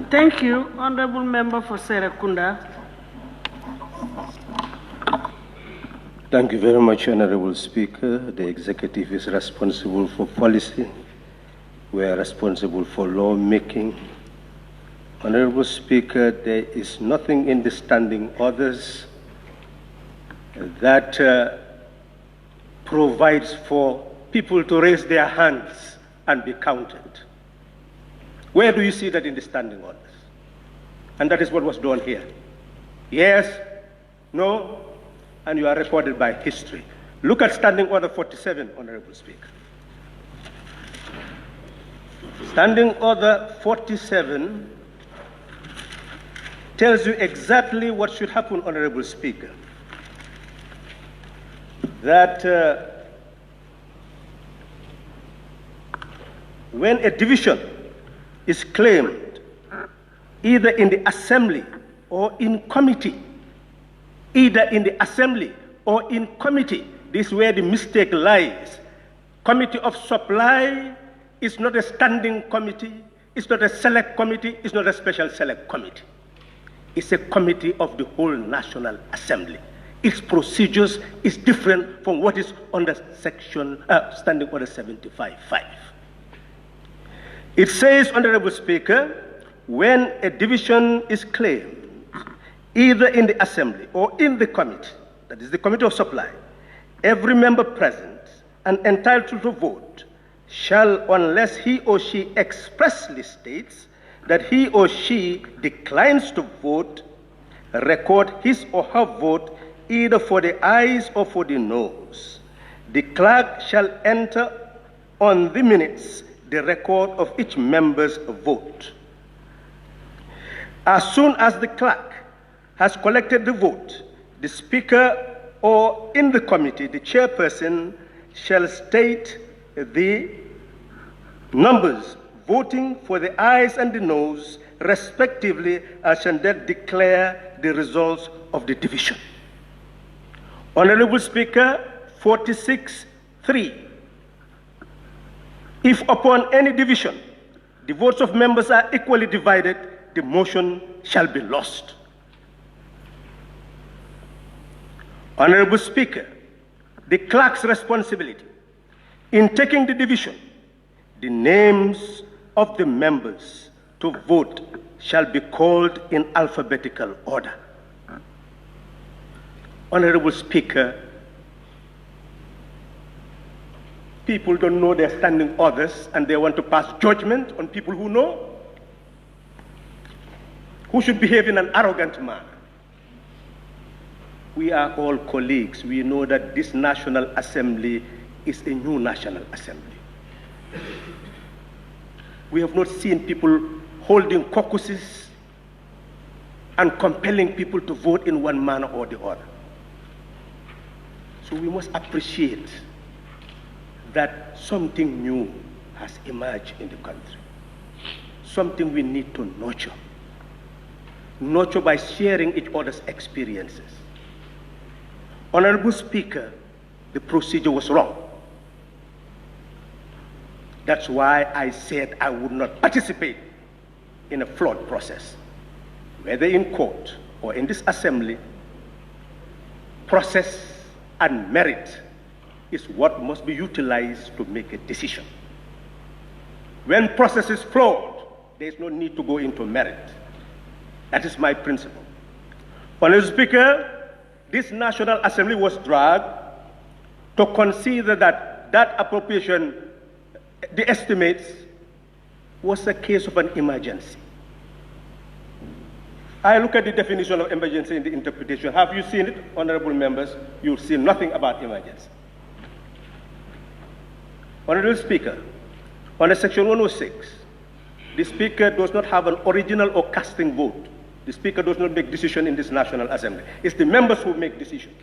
Thank you, Honorable Member for Serekunda. Thank you very much, Honorable Speaker. The executive is responsible for policy. We are responsible for lawmaking. Honorable Speaker, there is nothing in the standing orders that provides for people to raise their hands and be counted. Where do you see that in the standing orders? And that is what was done here. Yes, no, and you are recorded by history. Look at Standing Order 47, Honorable Speaker. Standing Order 47 tells you exactly what should happen, Honorable Speaker. That when a division is claimed either in the assembly or in committee, this is where the mistake lies. Committee of Supply is not a standing committee, it's not a select committee, it's not a special select committee. It's a committee of the whole National Assembly. Its procedures is different from what is under Standing Order 75.5. It says, Honorable Speaker, when a division is claimed, either in the Assembly or in the committee, that is the Committee of Supply, every member present and entitled to vote shall, unless he or she expressly states that he or she declines to vote, record his or her vote either for the ayes or for the noes. The clerk shall enter on the minutes the record of each member's vote. As soon as the clerk has collected the vote, the speaker or in the committee, the chairperson shall state the numbers voting for the ayes and the noes, respectively, and then declare the results of the division. Honorable Speaker, 46.3. If upon any division the votes of members are equally divided, the motion shall be lost. Honorable Speaker, the clerk's responsibility in taking the division, the names of the members to vote shall be called in alphabetical order. Honorable Speaker, people don't know their standing orders and they want to pass judgment on people who know, who should behave in an arrogant manner. We are all colleagues. We know that this National Assembly is a new National Assembly. We have not seen people holding caucuses and compelling people to vote in one manner or the other. So we must appreciate that something new has emerged in the country, something we need to nurture. Nurture by sharing each other's experiences. Honorable Speaker, the procedure was wrong. That's why I said I would not participate in a flawed process. Whether in court or in this assembly, process and merit is what must be utilized to make a decision. When process is flawed, there is no need to go into merit. That is my principle. Honorable Speaker, this National Assembly was dragged to consider that that appropriation, the estimates, was a case of an emergency. I look at the definition of emergency in the interpretation. Have you seen it, honorable members? You'll see nothing about emergency. Honorable Speaker, under Section 106, the Speaker does not have an original or casting vote. The Speaker does not make decision in this National Assembly. It's the members who make decisions.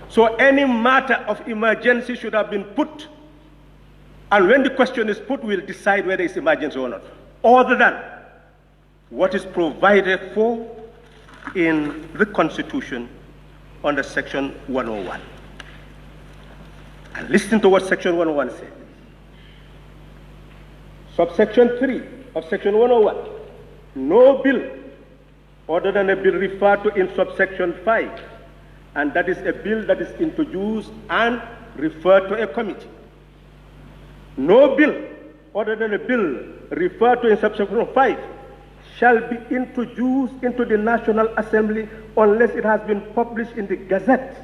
So any matter of emergency should have been put, and when the question is put, we'll decide whether it's emergency or not, other than what is provided for in the Constitution under Section 101. And listen to what Section 101 says. Subsection 3 of Section 101 no bill other than a bill referred to in subsection 5, and that is a bill that is introduced and referred to a committee. No bill other than a bill referred to in subsection 5 shall be introduced into the National Assembly unless it has been published in the Gazette,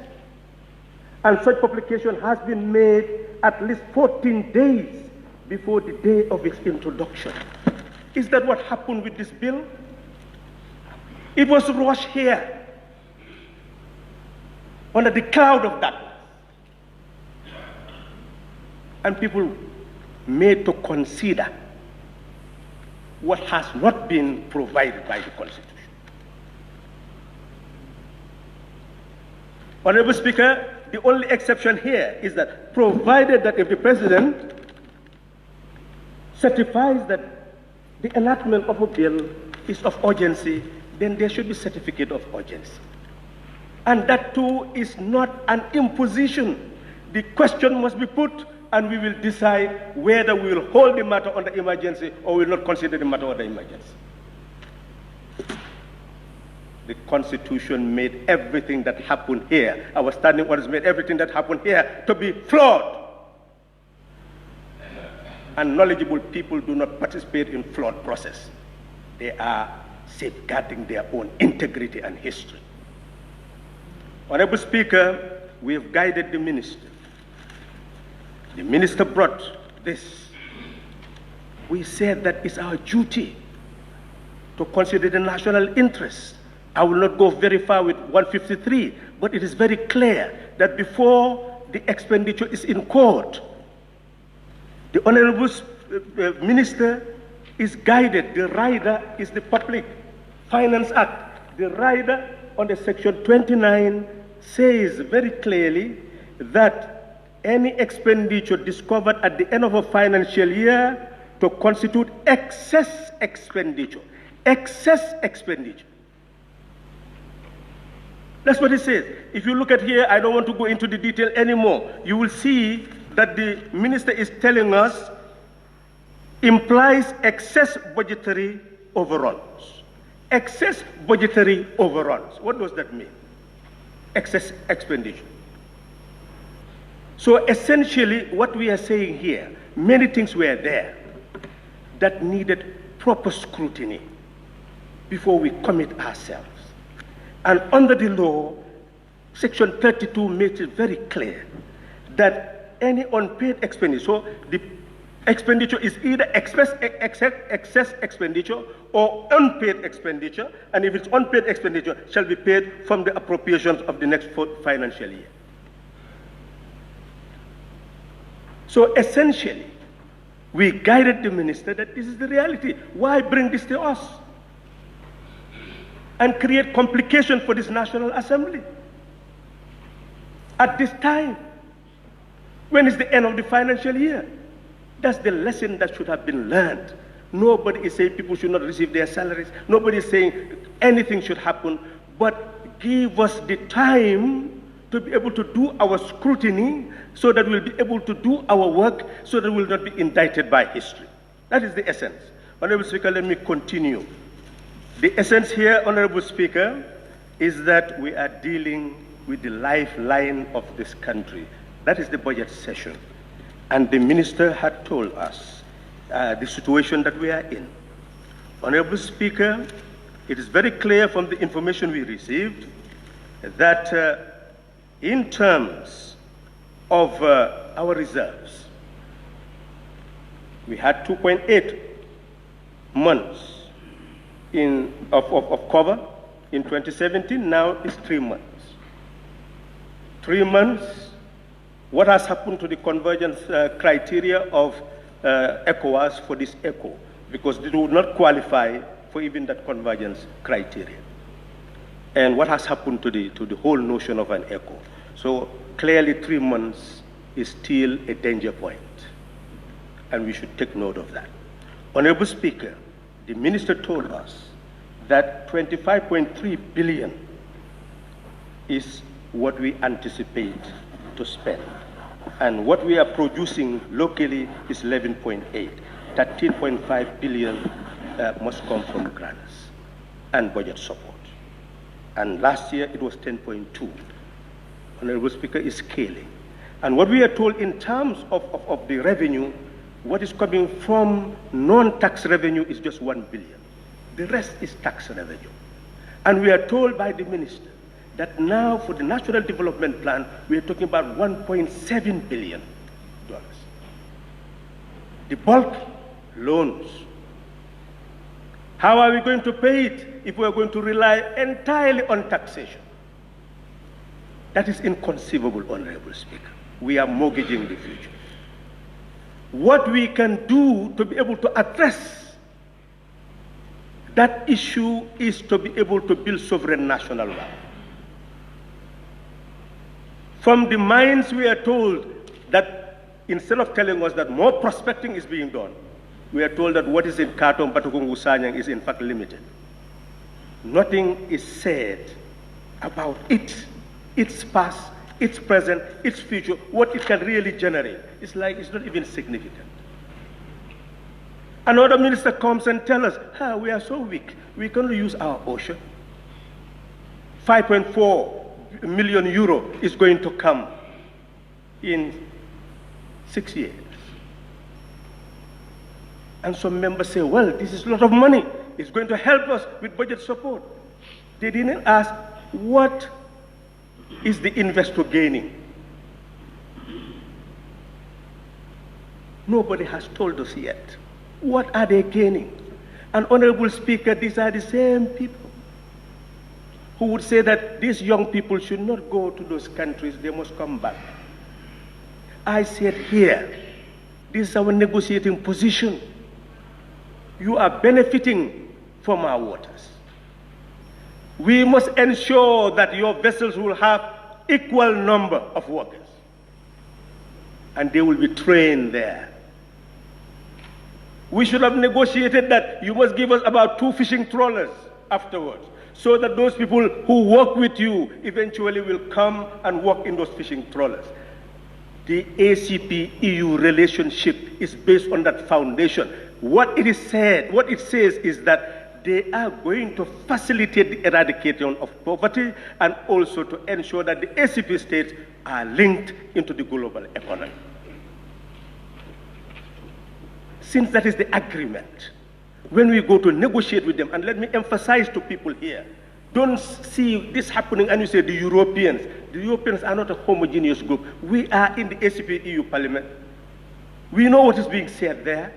and such publication has been made at least 14 days before the day of its introduction. Is that what happened with this bill? It was rushed here under the cloud of darkness, and people made to consider what has not been provided by the Constitution. Honorable Speaker, the only exception here is that provided that if the President certifies that the enactment of a bill is of urgency, then there should be certificate of urgency. And that too is not an imposition. The question must be put, and we will decide whether we will hold the matter under emergency or will not consider the matter under emergency. The Constitution made everything that happened here, our standing orders made everything that happened here to be flawed. And knowledgeable people do not participate in flawed process. They are safeguarding their own integrity and history. Honorable Speaker, we have guided the minister. The minister brought this. We said that it's our duty to consider the national interest. I will not go very far with 153, but it is very clear that before the expenditure is incurred, the Honorable Minister is guided. The rider is the Public Finance Act. The rider under Section 29 says very clearly that any expenditure discovered at the end of a financial year to constitute excess expenditure. Excess expenditure. That's what it says. If you look at here, I don't want to go into the detail anymore. You will see that the minister is telling us implies excess budgetary overruns. Excess budgetary overruns. What does that mean? Excess expenditure. So essentially what we are saying here, many things were there that needed proper scrutiny before we commit ourselves. And under the law, Section 32 makes it very clear that any unpaid expenditure, the expenditure is either excess expenditure or unpaid expenditure, and if it's unpaid expenditure, shall be paid from the appropriations of the next financial year. So essentially, we guided the minister that this is the reality. Why bring this to us and create complication for this National Assembly at this time, when it's the end of the financial year? That's the lesson that should have been learned. Nobody is saying people should not receive their salaries. Nobody is saying anything should happen, but give us the time to be able to do our scrutiny so that we'll be able to do our work so that we'll not be indicted by history. That is the essence. Honorable Speaker, let me continue. The essence here, Honorable Speaker, is that we are dealing with the lifeline of this country. That is the budget session. And the minister had told us the situation that we are in. Honorable Speaker, it is very clear from the information we received that in terms of our reserves, we had 2.8 months of cover in 2017. Now it's 3 months. 3 months. What has happened to the convergence criteria of ECOWAS for this ECO? Because they do not qualify for even that convergence criteria. And what has happened to the whole notion of an ECO? So clearly 3 months is still a danger point, and we should take note of that. Honorable Speaker, the minister told us that 25.3 billion is what we anticipate to spend. And what we are producing locally is 11.8. 13.5 billion must come from grants and budget support. And last year it was 10.2. Honorable Speaker, is scaling. And what we are told in terms of the revenue, what is coming from non-tax revenue is just 1 billion. The rest is tax revenue. And we are told by the minister that now for the National Development Plan, we are talking about $1.7 billion. The bulk, loans. How are we going to pay it if we are going to rely entirely on taxation? That is inconceivable, Honorable Speaker. We are mortgaging the future. What we can do to be able to address that issue is to be able to build sovereign national wealth. From the mines, we are told that instead of telling us that more prospecting is being done, we are told that what is in Khartoum, Batukungu, Sanyang is in fact limited. Nothing is said about it, its past, its present, its future, what it can really generate. It's like it's not even significant. Another minister comes and tells us, we are so weak, we can only use our ocean. 5.4 million euro is going to come in 6 years. And some members say, well, this is a lot of money. It's going to help us with budget support. They didn't ask, what is the investor gaining? Nobody has told us yet. What are they gaining? And Honorable Speaker, these are the same people who would say that these young people should not go to those countries, they must come back. I said here, this is our negotiating position. You are benefiting from our waters. We must ensure that your vessels will have equal number of workers, and they will be trained there. We should have negotiated that you must give us about 2 fishing trawlers afterwards, so that those people who work with you eventually will come and work in those fishing trawlers. The ACP-EU relationship is based on that foundation. What it says is that they are going to facilitate the eradication of poverty and also to ensure that the ACP states are linked into the global economy. Since that is the agreement, when we go to negotiate with them, and let me emphasize to people here, don't see this happening and you say the Europeans are not a homogeneous group. We are in the ACP-EU Parliament. We know what is being said there.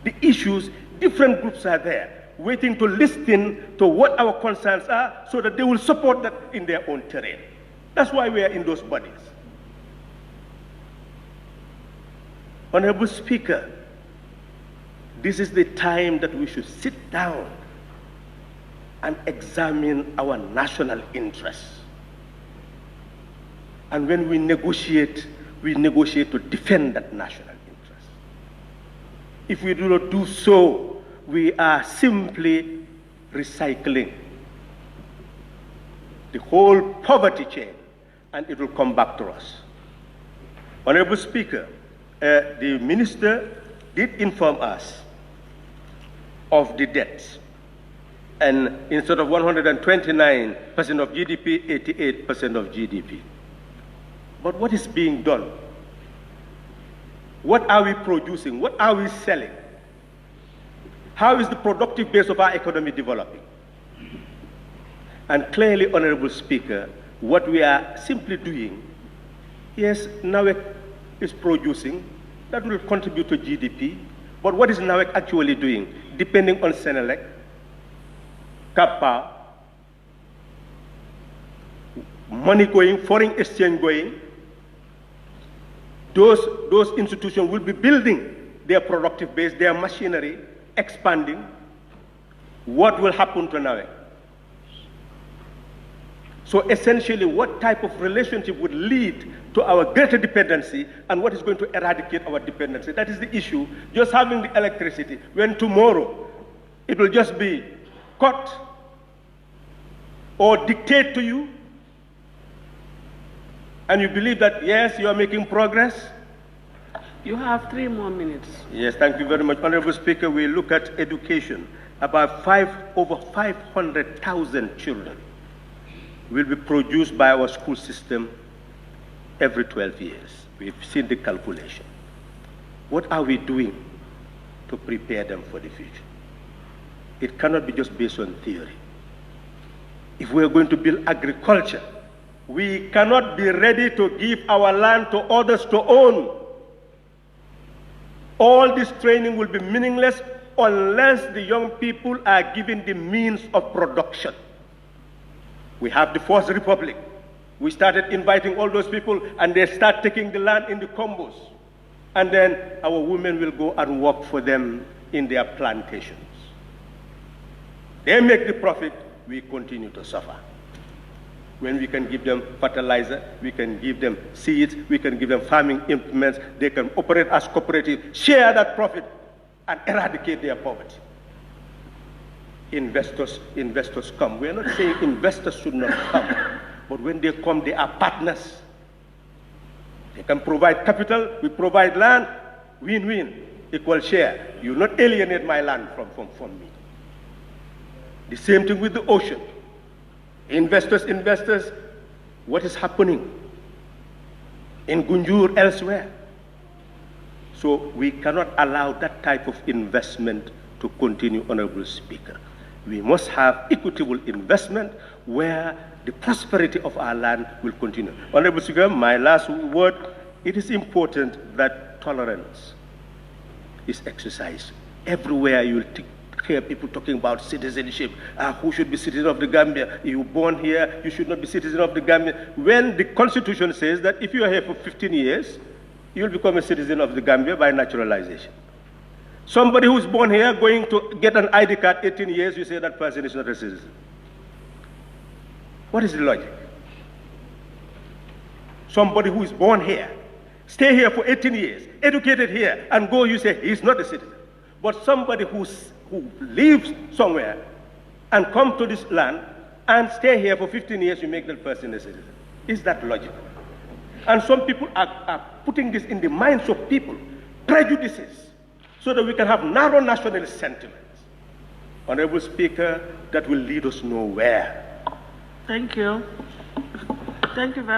The issues, different groups are there, waiting to listen to what our concerns are so that they will support that in their own terrain. That's why we are in those bodies. Honorable Speaker, this is the time that we should sit down and examine our national interests. And when we negotiate to defend that national interest. If we do not do so, we are simply recycling the whole poverty chain, and it will come back to us. Honorable Speaker, the minister did inform us of the debts. And instead of 129% of GDP, 88% of GDP. But what is being done? What are we producing? What are we selling? How is the productive base of our economy developing? And clearly, Honorable Speaker, what we are simply doing, yes, NAWEC is producing, that will contribute to GDP, but what is NAWEC actually doing? Depending on Senelec, Kappa, money going, foreign exchange going, those institutions will be building their productive base, their machinery, expanding. What will happen to NAWEC? So essentially, what type of relationship would lead to our greater dependency and what is going to eradicate our dependency? That is the issue. Just having the electricity, when tomorrow it will just be cut or dictate to you, and you believe that, yes, you are making progress, You have 3 more minutes. Yes, thank you very much. Honorable Speaker, we look at education. About over 500,000 children will be produced by our school system every 12 years. We've seen the calculation. What are we doing to prepare them for the future? It cannot be just based on theory. If we are going to build agriculture, we cannot be ready to give our land to others to own. All this training will be meaningless unless the young people are given the means of production. We have the Fourth Republic. We started inviting all those people, and they start taking the land in the combos. And then our women will go and work for them in their plantations. They make the profit, we continue to suffer. When we can give them fertilizer, we can give them seeds, we can give them farming implements, they can operate as cooperatives, share that profit, and eradicate their poverty. Investors come. We are not saying investors should not come, but when they come, they are partners. They can provide capital, we provide land, win-win, equal share. You will not alienate my land from me. The same thing with the ocean. Investors, what is happening in Gunjur, elsewhere? So we cannot allow that type of investment to continue, Honorable Speaker. We must have equitable investment where the prosperity of our land will continue. Honorable Speaker, my last word, it is important that tolerance is exercised. Everywhere you will hear people talking about citizenship. Who should be citizen of the Gambia? You born here, you should not be citizen of the Gambia. When the Constitution says that if you are here for 15 years, you will become a citizen of the Gambia by naturalization. Somebody who is born here going to get an ID card 18 years, you say that person is not a citizen. What is the logic? Somebody who is born here, stay here for 18 years, educated here, and go, you say he's not a citizen. But somebody who lives somewhere and come to this land and stay here for 15 years, you make that person a citizen. Is that logical? And some people are putting this in the minds of people, prejudices, so that we can have narrow nationalist sentiments. Honorable Speaker, that will lead us nowhere. Thank you. Thank you very much.